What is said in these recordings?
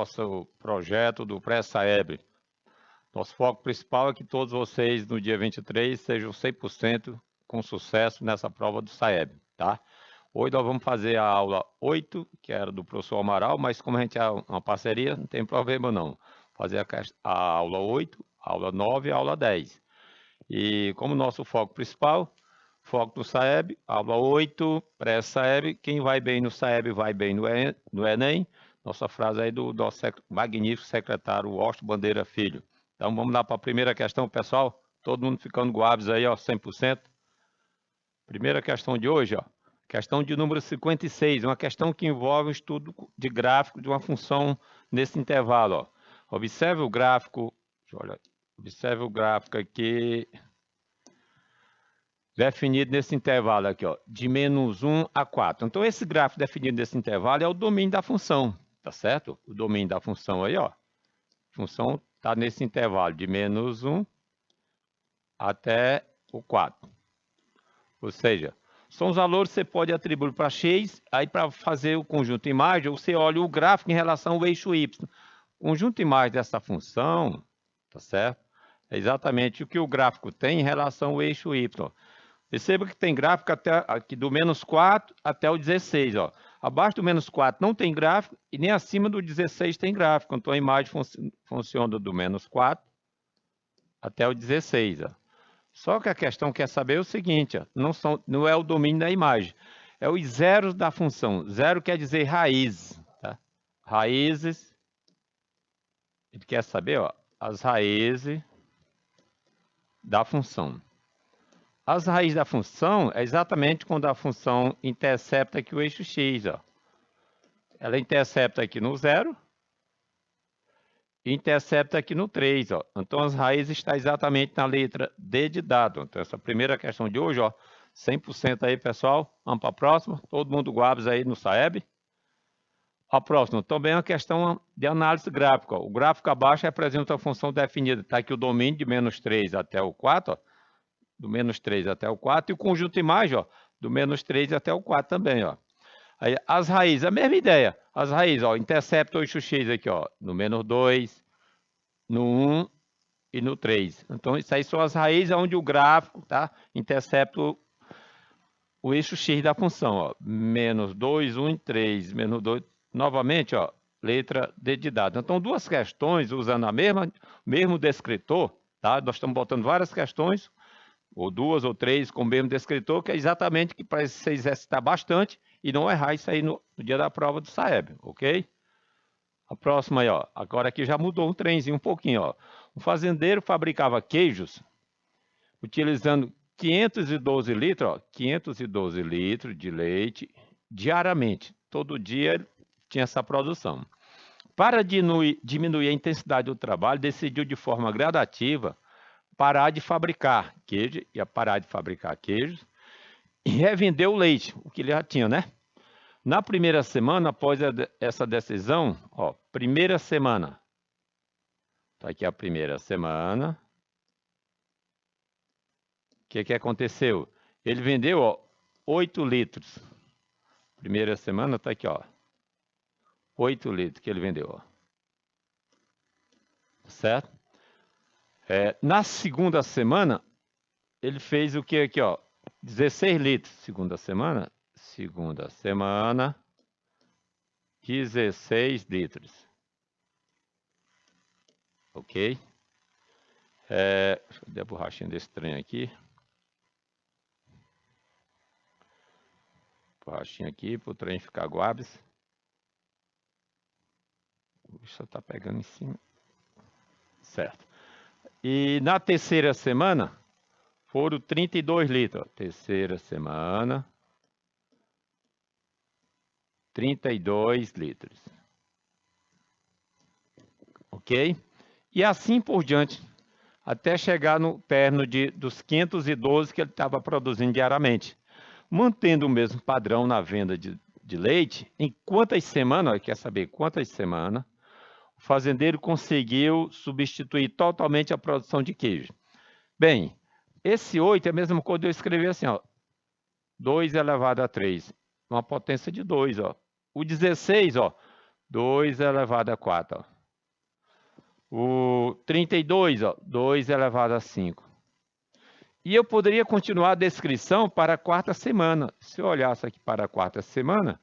nosso projeto do Pré-Saeb. Nosso foco principal é que todos vocês, no dia 23, sejam 100% com sucesso nessa prova do Saeb, tá? Hoje nós vamos fazer a aula 8, que era do professor Amaral, mas como a gente é uma parceria, não tem problema não. Fazer a aula 8, a aula 9 e a aula 10. E como nosso foco principal, foco no Saeb, aula 8, pré-Saeb, quem vai bem no Saeb vai bem no Enem. Nossa frase aí do nosso magnífico secretário Washington Bandeira Filho. Então vamos lá para a primeira questão, pessoal. Todo mundo ficando guabos aí, ó, 100%. Primeira questão de hoje, ó. Questão de número 56, uma questão que envolve o estudo de gráfico de uma função nesse intervalo, ó. Observe o gráfico, observe o gráfico aqui, definido nesse intervalo aqui, ó, de menos 1 a 4. Então, esse gráfico definido nesse intervalo é o domínio da função, tá certo? O domínio da função aí, ó. A função está nesse intervalo de menos 1 até o 4. Ou seja, são os valores que você pode atribuir para x, aí para fazer o conjunto imagem, você olha o gráfico em relação ao eixo y. O conjunto imagem dessa função, tá certo? É exatamente o que o gráfico tem em relação ao eixo y. Perceba que tem gráfico até aqui do menos 4 até o 16. Ó. Abaixo do menos 4 não tem gráfico e nem acima do 16 tem gráfico. Então a imagem funciona do menos 4 até o 16. Ó. Só que a questão quer saber o seguinte, ó, não é o domínio da imagem, é os zeros da função. Zero quer dizer raiz. Tá? Raízes, ele quer saber ó, as raízes da função. As raízes da função é exatamente quando a função intercepta aqui o eixo x. Ó. Ela intercepta aqui no 0 e intercepta aqui no 3. Ó. Então, as raízes estão exatamente na letra D de dado. Então, essa primeira questão de hoje, ó, 100% aí, pessoal. Vamos para a próxima. Todo mundo guabos aí no Saeb. A próxima, também é uma questão de análise gráfica. Ó. O gráfico abaixo representa a função definida. Está aqui o domínio de menos 3 até o 4, ó. Do menos 3 até o 4, e o conjunto imagem, ó, do menos 3 até o 4 também, ó. Aí, as raízes, a mesma ideia. As raízes, ó, intercepta o eixo x aqui, ó, no menos 2, no 1 e no 3. Então, isso aí são as raízes onde o gráfico, tá, intercepta o eixo x da função, ó. Menos 2, 1 e 3, menos 2. Novamente, ó, letra D de dado. Então, duas questões usando o mesmo descritor, tá? Nós estamos botando várias questões, ou duas ou três com o mesmo descritor, que é exatamente que para você exercitar bastante e não errar isso aí no dia da prova do Saeb, ok? A próxima aí, ó. Agora aqui já mudou um trenzinho um pouquinho, ó. Um fazendeiro fabricava queijos utilizando 512 litros, ó, 512 litros de leite diariamente. Todo dia tinha essa produção. Para diminuir a intensidade do trabalho, decidiu de forma gradativa parar de fabricar queijo, ia parar de fabricar queijos e revender o leite, o que ele já tinha, né? Na primeira semana, após essa decisão, ó, primeira semana, tá aqui a primeira semana, o que aconteceu? Ele vendeu, ó, 8 litros. Primeira semana, tá aqui, ó, 8 litros que ele vendeu, ó. Certo? Na segunda semana, ele fez o que aqui, ó? 16 litros. Segunda semana, 16 litros. Ok? Deixa eu dar a borrachinha desse trem aqui. Borrachinha aqui para o trem ficar guabes. Isso está pegando em cima. Certo. E na terceira semana, foram 32 litros. Terceira semana, 32 litros. Ok? E assim por diante, até chegar no término dos 512 que ele estava produzindo diariamente. Mantendo o mesmo padrão na venda de leite, em quantas semanas, quer saber quantas semanas, o fazendeiro conseguiu substituir totalmente a produção de queijo? Bem, esse 8 é a mesma coisa de eu escrever assim, ó, 2 elevado a 3, uma potência de 2, ó. O 16, ó, 2 elevado a 4. Ó. O 32, ó, 2 elevado a 5. E eu poderia continuar a descrição para a quarta semana. Se eu olhasse aqui para a quarta semana,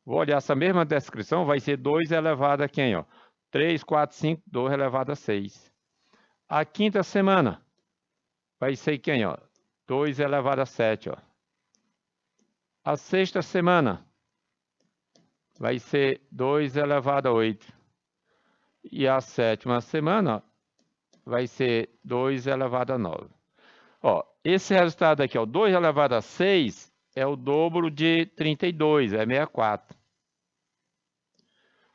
vou olhar essa mesma descrição, vai ser 2 elevado a quem? Ó? 3, 4, 5, 2 elevado a 6. A quinta semana vai ser quem? Ó? 2 elevado a 7. Ó. A sexta semana vai ser 2 elevado a 8. E a sétima semana vai ser 2 elevado a 9. Ó, esse resultado aqui, ó, 2 elevado a 6, é o dobro de 32, é 64.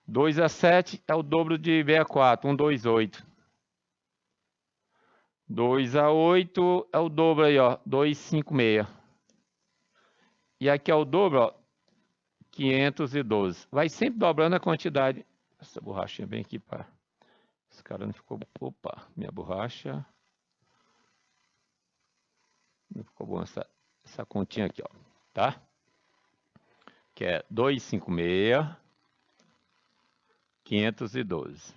2 a 7 é o dobro de 64, 128. 2 a 8 é o dobro aí, ó, 256. E aqui é o dobro, ó, 512. Vai sempre dobrando a quantidade. Essa borrachinha bem aqui para... Esse cara não ficou... Opa, minha borracha. Não ficou bom essa continha aqui, ó, tá? Que é 256, 512.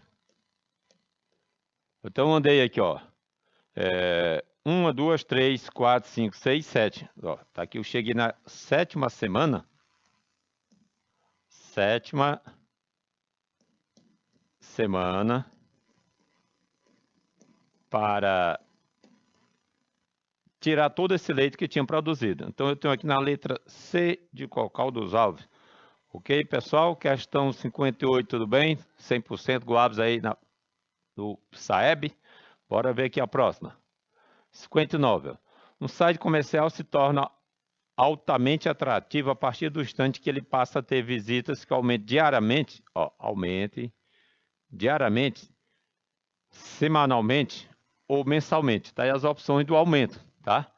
Então, eu andei aqui, ó. 1, 2, 3, 4, 5, 6, 7. Ó, tá aqui, eu cheguei na sétima semana. Sétima semana para tirar todo esse leite que tinha produzido. Então, eu tenho aqui na letra C de Cocal dos Alves. Ok, pessoal? Questão 58, tudo bem? 100% Guabs aí do SAEB. Bora ver aqui a próxima. 59. Um site comercial se torna altamente atrativo a partir do instante que ele passa a ter visitas que aumentem diariamente, ó, aumente diariamente, semanalmente ou mensalmente. Tá aí as opções do aumento, tá?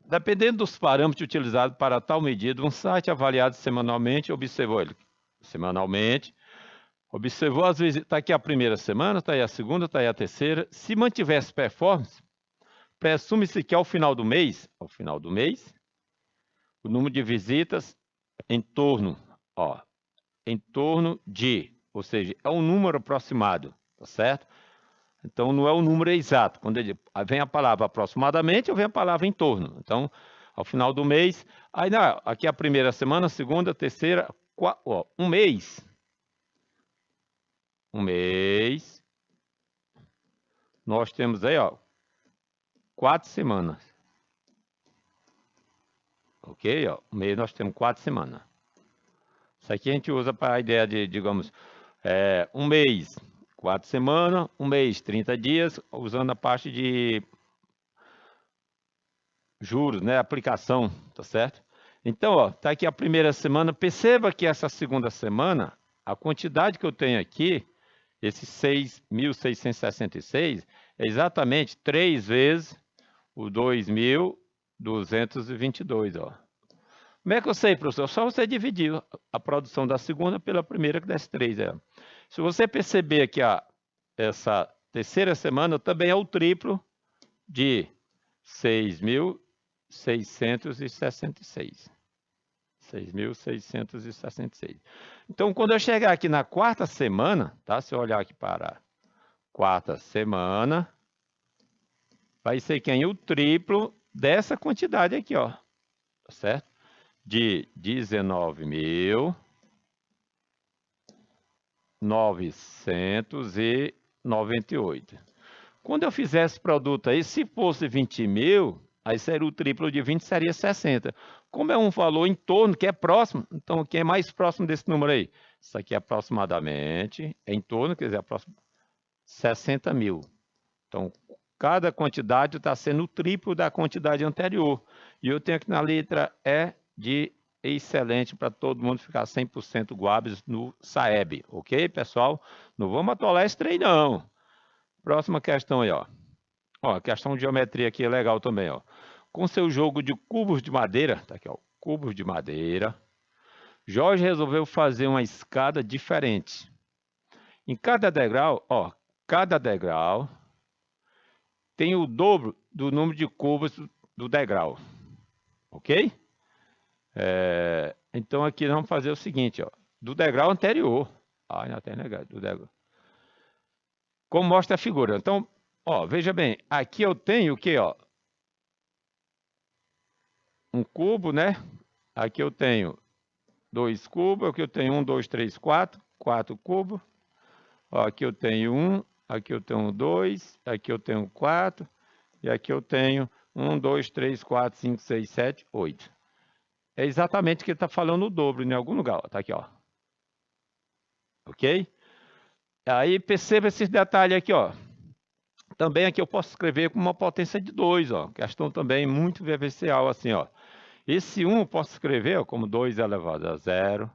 Dependendo dos parâmetros utilizados para tal medida, um site avaliado semanalmente, observou ele semanalmente, observou as visitas, está aqui a primeira semana, está aí a segunda, está aí a terceira. Se mantivesse performance, presume-se que ao final do mês, o número de visitas em torno de, ou seja, é um número aproximado, tá certo? Então, não é o número exato. Quando vem a palavra aproximadamente, ou vem a palavra em torno. Então, ao final do mês, aí não, aqui é a primeira semana, segunda, terceira, um mês. Um mês. Nós temos aí, ó, 4 semanas. Ok? Ó, um mês nós temos 4 semanas. Isso aqui a gente usa para a ideia de, digamos, um mês, 4 semanas, um mês, 30 dias, usando a parte de juros, né? Aplicação, tá certo? Então, ó, tá aqui a primeira semana. Perceba que essa segunda semana, a quantidade que eu tenho aqui, esses 6.666, é exatamente 3 vezes o 2.222, ó. Como é que eu sei, professor? Só você dividir a produção da segunda pela primeira, que desce 3. Se você perceber aqui, essa terceira semana também é o triplo de 6.666. 6.666. Então, quando eu chegar aqui na quarta semana, tá? Se eu olhar aqui para a quarta semana, vai ser quem? O triplo dessa quantidade aqui, ó. Tá certo? De 19.998. Quando eu fizer esse produto aí, se fosse 20 mil, aí seria o triplo de 20, seria 60. Como é um valor em torno, que é próximo, então quem é mais próximo desse número aí? Isso aqui é aproximadamente, é em torno, quer dizer, 60 mil. Então, cada quantidade está sendo o triplo da quantidade anterior. E eu tenho aqui na letra E de excelente para todo mundo ficar 100% Guabs no SAEB. Ok, pessoal? Não vamos atolar esse trem, não. Próxima questão aí, ó. Ó, a questão de geometria aqui é legal também, ó. Com seu jogo de cubos de madeira, tá aqui, ó, cubos de madeira, Jorge resolveu fazer uma escada diferente. Em cada degrau, ó, cada degrau tem o dobro do número de cubos do degrau. Ok? Então, aqui nós vamos fazer o seguinte, ó. Do degrau anterior. ainda tem negativo. Como mostra a figura. Então, ó, veja bem, aqui eu tenho o que, ó? Um cubo, né? Aqui eu tenho 2 cubos, aqui eu tenho 1, 2, 3, 4, 4 cubos. Ó, aqui eu tenho 1, aqui eu tenho 2, aqui eu tenho 4, e aqui eu tenho 1, 2, 3, 4, 5, 6, 7, 8. É exatamente o que ele está falando o dobro em algum lugar, ó. Tá aqui, ó. Ok? Aí perceba esses detalhes aqui, ó. Também aqui eu posso escrever com uma potência de 2, ó. Questão também muito vivencial, assim, ó. Esse 1 eu posso escrever ó, como 2 elevado a 0.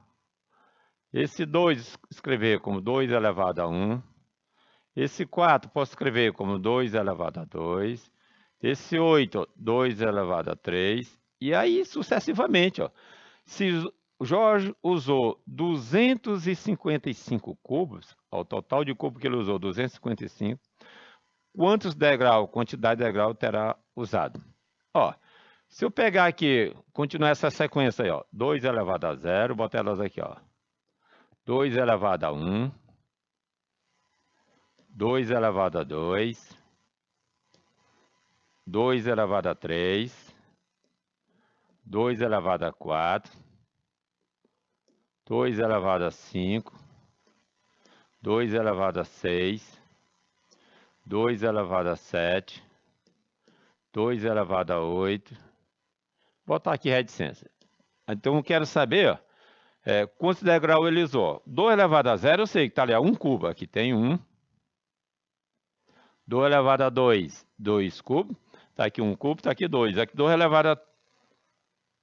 Esse 2 escrever como 2 elevado a 1. Esse 4 posso escrever como 2 elevado a 2. Esse 8, 2 elevado a 3. E aí sucessivamente, ó. Se o Jorge usou 255 cubos, ó, o total de cubos que ele usou, 255, quantos degraus, quantidade de degrau terá usado? Ó, se eu pegar aqui, continuar essa sequência aí, ó, 2 elevado a 0, botar elas aqui, ó. 2 elevado a 1, 2 elevado a 2, 2 elevado a 3, 2 elevado a 4, 2 elevado a 5, 2 elevado a 6, 2 elevado a 7, 2 elevado a 8. Vou botar aqui reticência. Então eu quero saber, ó, quantos degraus ele usou. 2 elevado a 0, eu sei que está ali, ó, 1 cubo. Aqui tem 1. 2 elevado a 2, 2 cubos. Está aqui 1 cubo, está aqui 2. Aqui 2 elevado a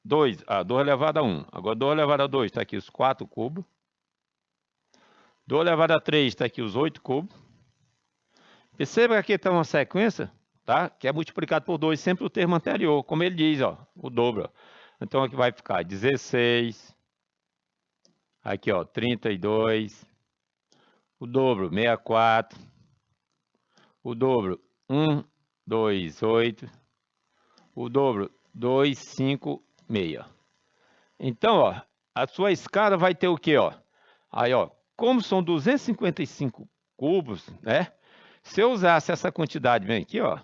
2, 2 elevado a 1. Agora 2 elevado a 2, está aqui os 4 cubos. 2 elevado a 3, está aqui os 8 cubos. Perceba que aqui está uma sequência, tá? Que é multiplicado por 2, sempre o termo anterior, como ele diz, ó, o dobro. Ó. Então aqui vai ficar 16, aqui ó, 32, o dobro 64, o dobro 1, 2, 8, o dobro 2, 5, 6. Então, ó, a sua escala vai ter o quê, ó? Aí, ó, como são 255 cubos, né? Se eu usasse essa quantidade, vem aqui, ó,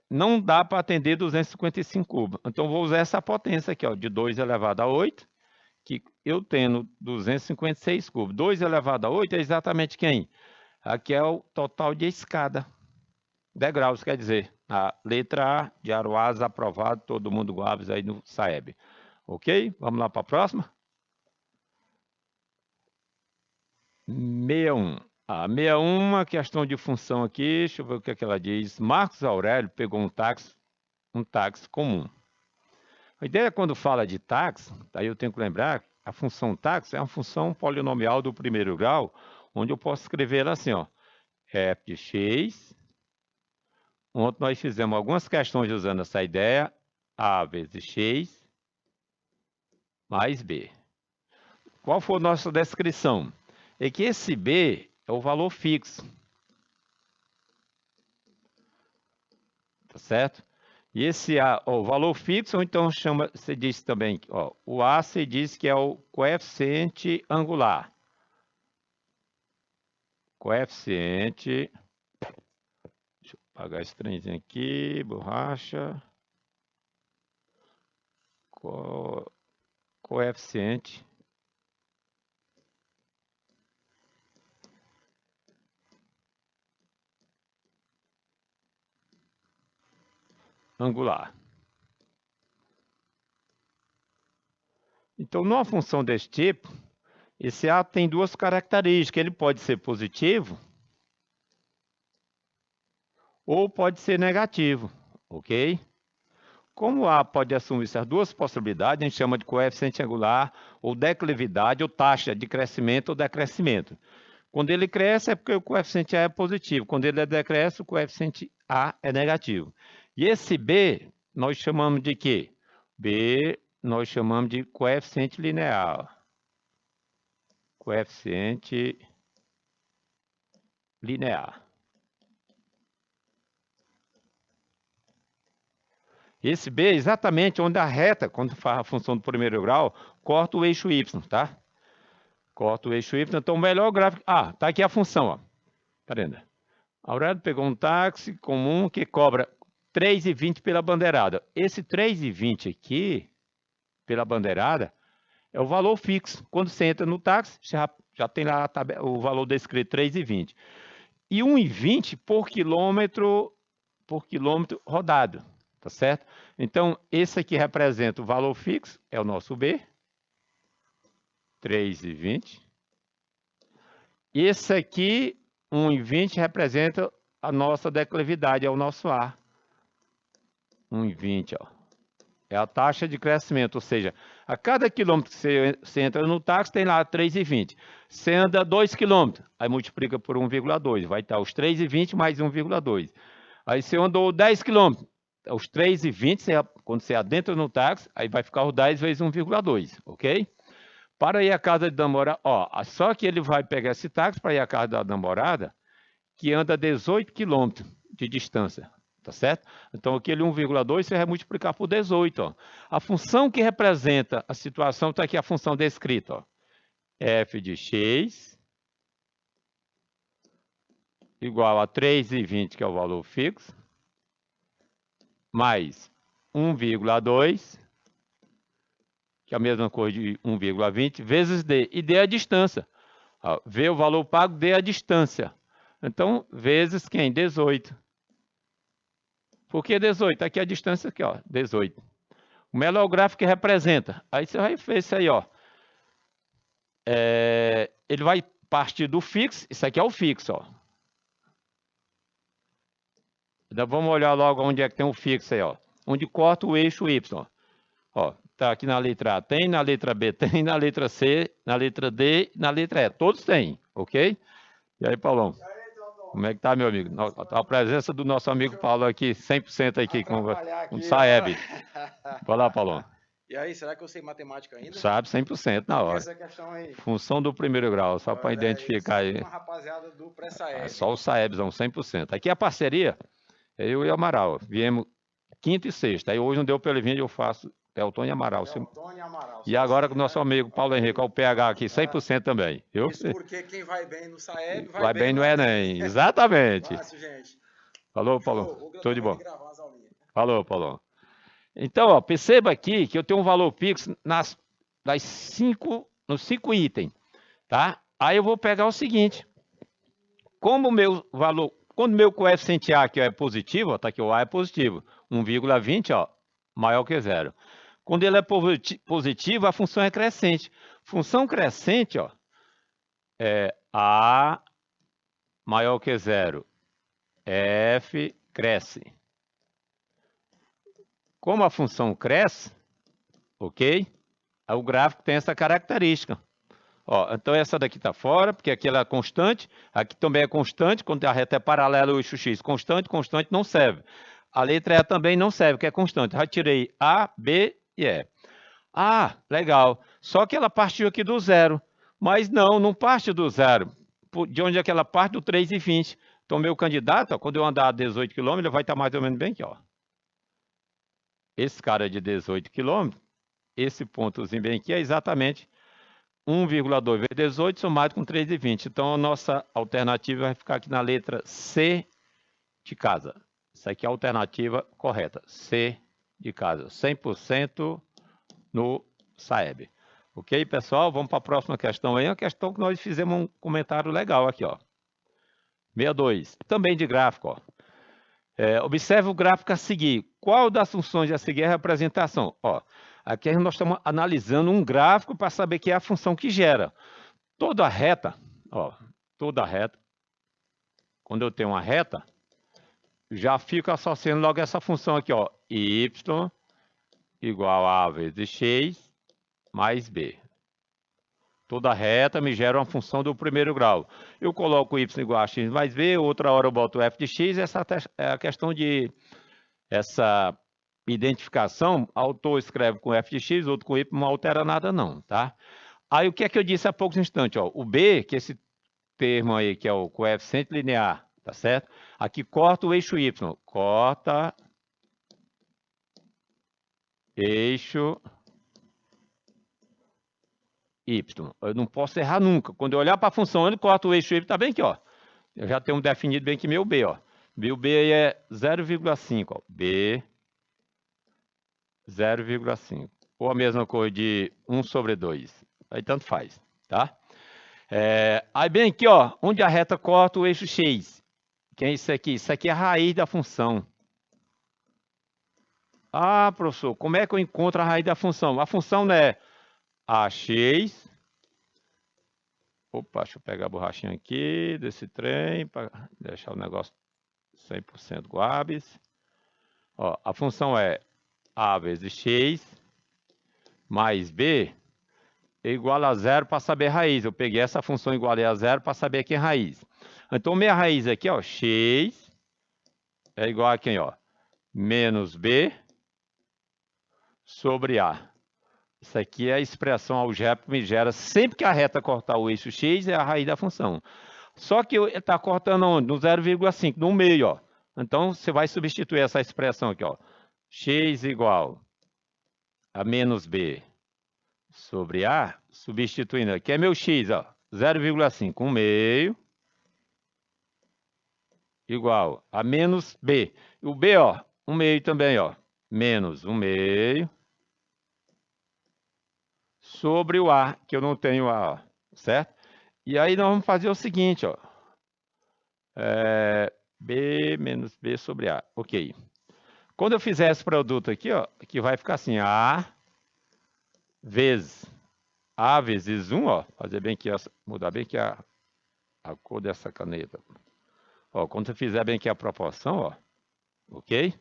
não dá para atender 255 cubos. Então, vou usar essa potência aqui, ó, de 2 elevado a 8, que eu tendo 256 cubos. 2 elevado a 8 é exatamente quem? Aqui é o total de escada. Degraus, quer dizer, a letra A de Aroás aprovado, todo mundo Guabes aí no SAEB. Ok? Vamos lá para a próxima? 61. 61, uma questão de função aqui, deixa eu ver o que, é que ela diz. Marcos Aurélio pegou um táxi comum. A ideia quando fala de táxi, aí eu tenho que lembrar, a função táxi é uma função polinomial do primeiro grau, onde eu posso escrever ela assim, ó, f de x. Ontem nós fizemos algumas questões usando essa ideia, a vezes x mais b. Qual foi a nossa descrição? É que esse b é o valor fixo. Tá certo? E esse A, ó, o valor fixo, ou então chama, você diz também, ó, o A se diz que é o coeficiente angular. Coeficiente, deixa eu apagar esse trenzinho aqui, borracha. Coeficiente angular. Então, numa função desse tipo, esse A tem duas características. Ele pode ser positivo ou pode ser negativo, ok? Como A pode assumir essas duas possibilidades, a gente chama de coeficiente angular, ou declividade, ou taxa de crescimento ou decrescimento. Quando ele cresce é porque o coeficiente A é positivo. Quando ele decresce, o coeficiente A é negativo. E esse B, nós chamamos de quê? B, nós chamamos de coeficiente linear. Coeficiente linear. Esse B é exatamente onde a reta, quando faz a função do primeiro grau, corta o eixo Y, tá? Corta o eixo Y. Então, o melhor gráfico... Ah, tá aqui a função, ó. Tá vendo? Aurélio pegou um táxi comum que cobra 3,20 pela bandeirada. Esse 3,20 aqui, pela bandeirada, é o valor fixo. Quando você entra no táxi, você já tem lá o valor descrito, 3,20. E 1,20 por quilômetro rodado, tá certo? Então, esse aqui representa o valor fixo, é o nosso B, 3,20. E esse aqui, 1,20, representa a nossa declividade, é o nosso A. 1,20, ó. É a taxa de crescimento, ou seja, a cada quilômetro que você entra no táxi, tem lá 3,20. Você anda 2 quilômetros, aí multiplica por 1,2, vai estar os 3,20 mais 1,2. Aí você andou 10 quilômetros, os 3,20, quando você adentra no táxi, aí vai ficar os 10 vezes 1,2, ok? Para ir à casa da namorada, ó, só que ele vai pegar esse táxi para ir à casa da namorada, que anda 18 quilômetros de distância. Tá certo? Então, aquele 1,2 você vai multiplicar por 18. Ó. A função que representa a situação está aqui a função descrita. Ó. F de x igual a 3,20, que é o valor fixo, mais 1,2, que é a mesma coisa de 1,20, vezes d. E d é a distância. Ó, v é o valor pago, d é a distância. Então, vezes quem? 18. Por que 18? Aqui a distância aqui, ó, 18. O melhor gráfico que representa. Aí você vai ver isso aí, ó. Ele vai partir do fixo. Isso aqui é o fixo, ó. Então, vamos olhar logo onde é que tem o fixo aí, ó. Onde corta o eixo Y. Ó, tá aqui na letra A tem, na letra B tem, na letra C, na letra D, na letra E. Todos têm, ok? E aí, Paulão? Como é que tá, meu amigo? A presença do nosso amigo Paulo aqui, 100% aqui com o Saeb. Vai lá, Paulão. E aí, será que eu sei matemática ainda? Sabe, 100% na hora. Essa questão aí. Função do primeiro grau, só para identificar aí. Uma rapaziada do pré-Saeb. Só o Saebzão, 100%. Aqui a parceria, eu e o Amaral. Viemos quinta e sexta. Aí hoje não deu para ele vir, eu faço Elton e Amaral. Elton e Amaral. E agora com o nosso amigo Paulo Henrique, o PH aqui, 100% também. Isso porque quem vai bem no Saeb vai bem no Enem. Exatamente. Fácil, gente. Falou, Paulo. Tudo de bom. Falou, Paulo. Então, ó, perceba aqui que eu tenho um valor fixo nos 5 itens, tá? Aí eu vou pegar o seguinte, como o meu valor, quando o meu coeficiente A aqui ó, é positivo, ó, tá aqui o A é positivo, 1,20, ó, maior que zero. Quando ele é positivo, a função é crescente. Função crescente, ó, é A maior que zero, F cresce. Como a função cresce, ok? O gráfico tem essa característica. Ó, então essa daqui está fora, porque aqui ela é constante. Aqui também é constante, quando a reta é paralela ao eixo X. Constante, constante não serve. A letra E também não serve, que é constante. Já tirei A, B e E. Ah, legal. Só que ela partiu aqui do zero. Mas não parte do zero. De onde é que ela parte? Do 3,20. Então, meu candidato, ó, quando eu andar 18 km, ele vai estar mais ou menos bem aqui, ó. Esse cara de 18 km, esse pontozinho bem aqui é exatamente 1,2 vezes 18 somado com 3,20. Então, a nossa alternativa vai ficar aqui na letra C de casa. Essa aqui é a alternativa correta. C de casa. 100% no Saeb. Ok, pessoal? Vamos para a próxima questão aí. Uma questão que nós fizemos um comentário legal aqui, ó. 62. Também de gráfico, ó. Observe o gráfico a seguir. Qual das funções a seguir é a representação? Ó, aqui nós estamos analisando um gráfico para saber que é a função que gera. Toda reta, ó, toda reta, quando eu tenho uma reta, já fico associando logo essa função aqui, ó, y igual a vezes x mais b. Toda reta me gera uma função do primeiro grau. Eu coloco y igual a x mais b, outra hora eu boto f de x, essa é a questão de essa identificação, autor escreve com f de x, outro com y, não altera nada não, tá? Aí o que é que eu disse há poucos instantes, ó, o b, que é esse termo aí, que é o coeficiente linear, tá certo? Aqui corta o eixo y, corta eixo y. Eu não posso errar nunca. Quando eu olhar para a função, eu corto o eixo y, está bem aqui, ó. Eu já tenho definido bem aqui meu b, ó. Meu b aí é 0,5, ó. B 0,5. Ou a mesma coisa de 1/2. Aí tanto faz, tá? Aí bem aqui, ó, onde a reta corta o eixo x. Que é isso aqui? Isso aqui é a raiz da função. Ah, professor, como é que eu encontro a raiz da função? A função não é ax. Opa, deixa eu pegar a borrachinha aqui desse trem para deixar o negócio 100% guabes. Ó, a função é a vezes x mais b é igual a 0 para saber raiz. Eu peguei essa função igual a 0 para saber aqui a raiz. Então, minha raiz aqui, ó, x é igual a quem, ó? Menos b sobre a. Isso aqui é a expressão algébrica que me gera sempre que a reta cortar o eixo x, é a raiz da função. Só que ele está cortando onde? No 0,5, no meio, ó. Então, você vai substituir essa expressão aqui, ó. X igual a menos b sobre a, substituindo aqui, é meu x, ó. 0,5, 1 meio, igual a menos b. O b, ó, 1 meio também, ó. Menos 1 meio. Sobre o A, que eu não tenho A, ó, certo? E aí nós vamos fazer o seguinte, ó. B menos B sobre A, ok. Quando eu fizer esse produto aqui, ó, que vai ficar assim, A vezes 1, ó, fazer bem aqui, mudar bem aqui a cor dessa caneta. Ó, quando você fizer bem aqui a proporção, ó, ok?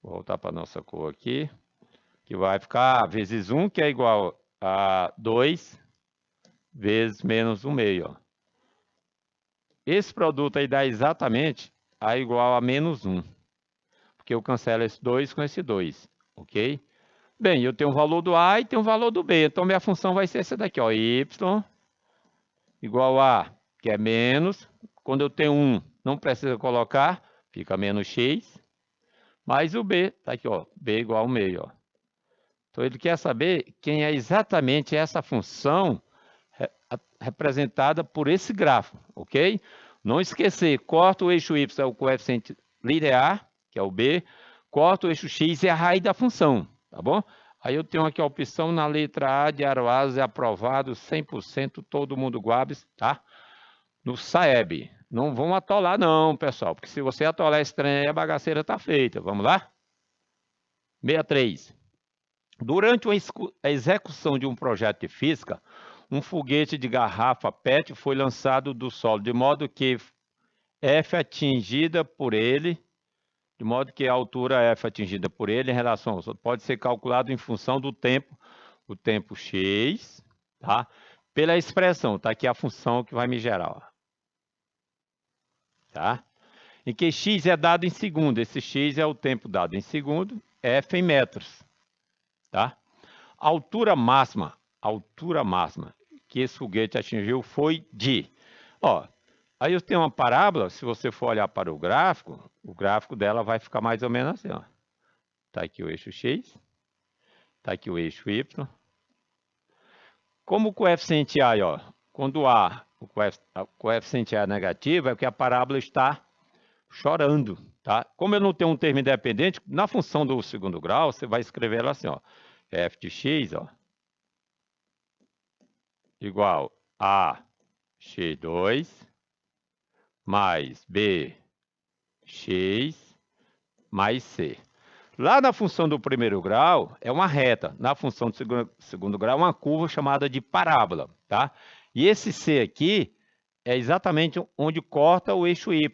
Vou voltar para a nossa cor aqui, que vai ficar A vezes 1, que é igual a 2 vezes menos 1 meio, ó. Esse produto aí dá exatamente A igual a menos 1. Porque eu cancelo esse 2 com esse 2, ok? Bem, eu tenho o valor do A e tenho o valor do B. Então, minha função vai ser essa daqui, ó. Y igual a, que é menos. Quando eu tenho 1, não precisa colocar, fica menos x. Mais o B, tá aqui, ó. B igual a meio, ó. Então, ele quer saber quem é exatamente essa função representada por esse gráfico, ok? Não esquecer, corta o eixo y é o coeficiente linear, que é o b, corta o eixo x é a raiz da função, tá bom? Aí eu tenho aqui a opção na letra A de Aroazes, é aprovado 100%, todo mundo guabes, tá? No SAEB. Não vão atolar não, pessoal, porque se você atolar esse trem aí, a bagaceira tá feita. Vamos lá? 63. Durante a execução de um projeto de física, um foguete de garrafa PET foi lançado do solo, de modo que F atingida por ele, de modo que a altura F atingida por ele em relação ao solo pode ser calculado em função do tempo, o tempo x, tá? Pela expressão, tá aqui a função que vai me gerar, ó. Tá? Em que x é dado em segundo, esse x é o tempo dado em segundo, F em metros, tá? A altura máxima que esse foguete atingiu foi de... Ó, aí eu tenho uma parábola, se você for olhar para o gráfico dela vai ficar mais ou menos assim, ó. Tá aqui o eixo x, tá aqui o eixo y. Como o coeficiente A, ó, quando o coeficiente A é negativo, é porque a parábola está chorando, tá? Como eu não tenho um termo independente, na função do segundo grau, você vai escrever ela assim, ó. F de x, ó, igual a x2 mais b x mais c. Lá na função do primeiro grau é uma reta, na função do segundo grau é uma curva chamada de parábola, tá? E esse c aqui é exatamente onde corta o eixo y,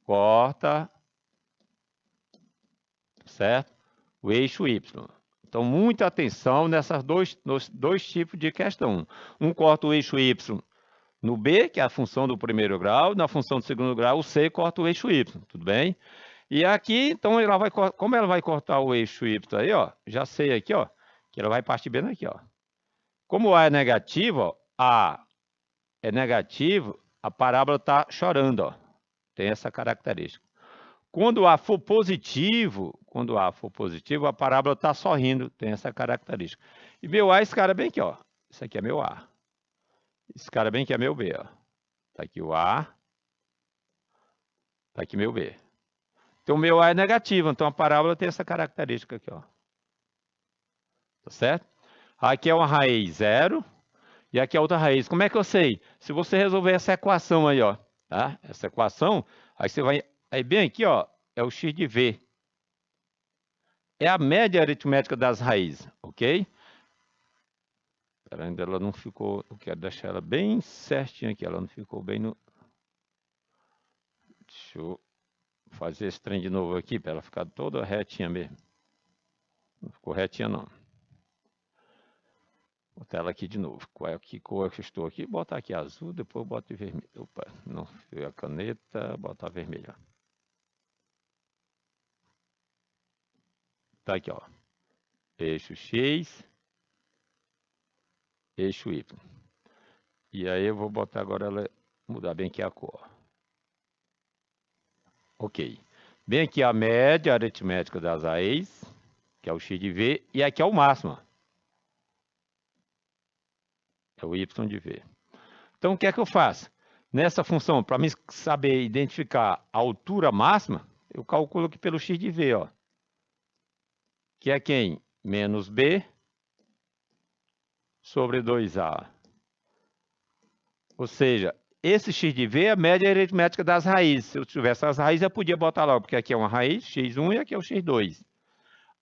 corta, certo? O eixo y. Então, muita atenção nessas dois tipos de questão. Um corta o eixo y no B, que é a função do primeiro grau, na função do segundo grau, o C corta o eixo y, tudo bem? E aqui, então, como ela vai cortar o eixo y aí, ó, já sei aqui, ó, que ela vai partir bem aqui, ó. Como o A é negativo, ó, A é negativo, a parábola está chorando, ó. Tem essa característica. Quando o A for positivo, a parábola está sorrindo, tem essa característica. E meu A, esse cara bem aqui, ó. Isso aqui é meu A. Esse cara bem que é meu B, ó. Tá aqui o A. Tá aqui meu B. Então, o meu A é negativo, então a parábola tem essa característica aqui, ó. Tá certo? Aqui é uma raiz 0 e aqui é outra raiz. Como é que eu sei? Se você resolver essa equação aí, ó, tá? Essa equação, aí você vai... Aí bem aqui, ó, é o x de v. É a média aritmética das raízes, ok? Ainda ela não ficou... Eu quero deixar ela bem certinha aqui, ela não ficou bem no... Deixa eu fazer esse trem de novo aqui, para ela ficar toda retinha mesmo. Não ficou retinha, não. Vou botar ela aqui de novo. Que cor que eu estou aqui? Botar aqui azul, depois eu boto de vermelho. Opa, não foi a caneta, botar vermelho. Tá aqui, ó. Eixo X, eixo Y. E aí eu vou botar agora ela, mudar bem aqui a cor. Ok. Bem aqui a média aritmética das raízes, que é o x de v, e aqui é o máximo. É o y de v. Então, o que é que eu faço? Nessa função, para me saber identificar a altura máxima, eu calculo aqui pelo x de v, ó. Que é quem? Menos b sobre 2a. Ou seja, esse x de v é a média aritmética das raízes. Se eu tivesse as raízes, eu podia botar logo, porque aqui é uma raiz, x1, e aqui é o x2.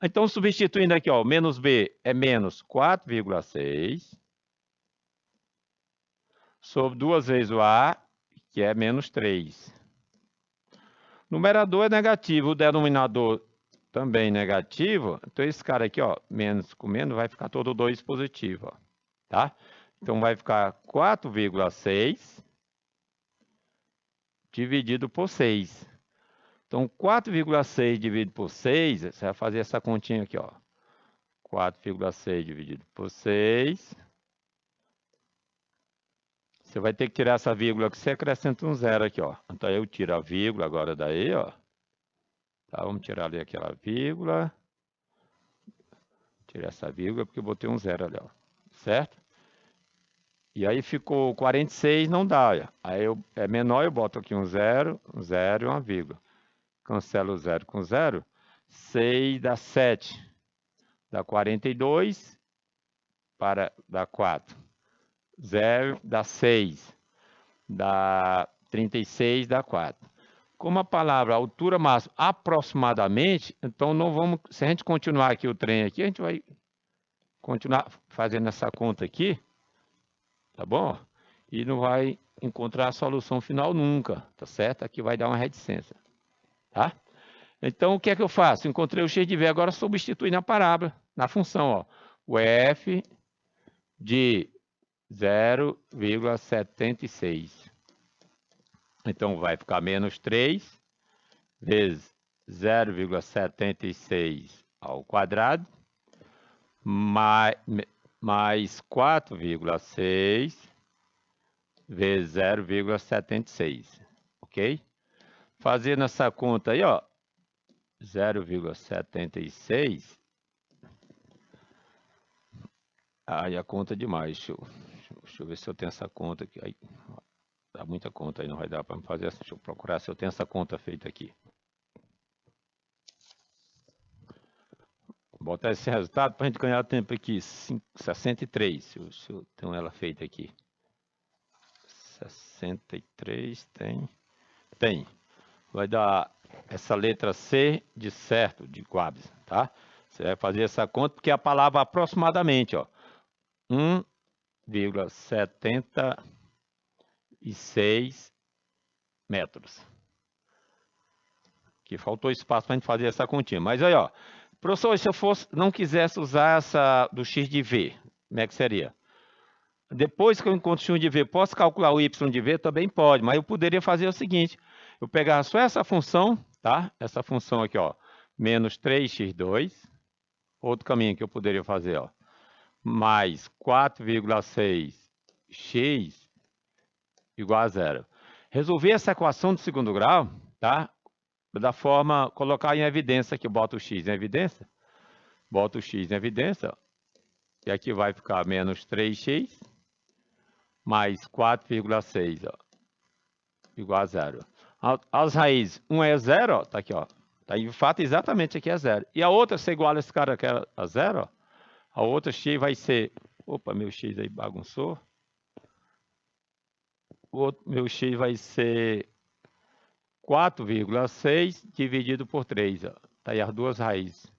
Então, substituindo aqui, ó, menos b é menos 4,6 sobre 2 vezes o a, que é menos 3. Numerador é negativo, o denominador também negativo. Então, esse cara aqui, ó, menos com menos, vai ficar todo 2 positivo, ó, tá? Então, vai ficar 4,6 dividido por 6. Então, 4,6 dividido por 6, você vai fazer essa continha aqui, ó. 4,6 dividido por 6. Você vai ter que tirar essa vírgula que você acrescenta um zero aqui, ó. Então, eu tiro a vírgula agora daí, ó. Tá, vamos tirar ali aquela vírgula. Tirar essa vírgula porque eu botei um zero ali, ó. Certo? E aí ficou 46, não dá, ó. Aí é menor, eu boto aqui um zero e uma vírgula. Cancelo o zero com zero. 6 dá 7. Dá 42 para dar 4. 0 dá 6. Dá 36, dá 4. Como a palavra altura máxima aproximadamente, então não vamos, se a gente continuar aqui o trem aqui, a gente vai continuar fazendo essa conta aqui, tá bom? E não vai encontrar a solução final nunca, tá certo? Aqui vai dar uma reticência, tá? Então, o que é que eu faço? Encontrei o x de v, agora substituir na parábola, na função, ó. O f de 0,76. Então, vai ficar menos 3 vezes 0,76 ao quadrado, mais 4,6 vezes 0,76, ok? Fazendo essa conta aí, ó, 0,76, aí a conta é demais, deixa eu ver se eu tenho essa conta aqui, aí, dá muita conta aí, não vai dar para me fazer essa, deixa eu procurar se eu tenho essa conta feita aqui. Vou botar esse resultado para a gente ganhar tempo aqui, 63, se eu tenho ela feita aqui. 63 tem. Tem. Vai dar essa letra C de certo, de Coabs, tá? Você vai fazer essa conta, porque a palavra aproximadamente, ó. 1,76 metros. Aqui faltou espaço para a gente fazer essa continha. Mas aí, ó. Professor, se eu não quisesse usar essa do x de v, como é que seria? Depois que eu encontro o x de v, posso calcular o y de v? Também pode, mas eu poderia fazer o seguinte. Eu pegar só essa função, tá? Essa função aqui, ó. Menos 3x2. Outro caminho que eu poderia fazer, ó. Mais 4,6x igual a zero. Resolver essa equação de segundo grau, tá? Da forma, colocar em evidência aqui, boto o x em evidência. Boto o x em evidência, ó. E aqui vai ficar menos 3x mais 4,6, ó, igual a 0. As raízes, 1 é 0, ó, tá aqui, ó. Tá, de fato, exatamente aqui é 0. E a outra, se iguala esse cara aqui a 0, ó. A outra x vai ser... Opa, meu x aí bagunçou. Meu x vai ser 4,6 dividido por 3. Ó. Tá aí as duas raízes.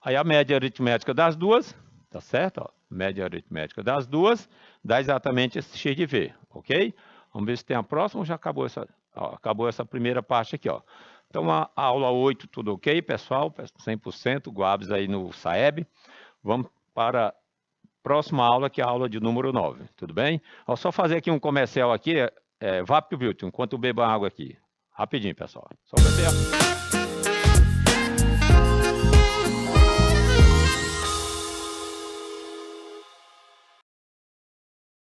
Aí a média aritmética das duas, tá certo? Ó. Média aritmética das duas dá exatamente esse x de v, ok? Vamos ver se tem a próxima ou já acabou essa, ó, acabou essa primeira parte aqui, ó. Então, a aula 8, tudo ok, pessoal? 100%, Guabs aí no SAEB. Vamos para a próxima aula, que é a aula de número 9, tudo bem? Vou só fazer aqui um comercial aqui, vá para o Vilton, enquanto eu bebo água aqui. Rapidinho, pessoal. Só beber.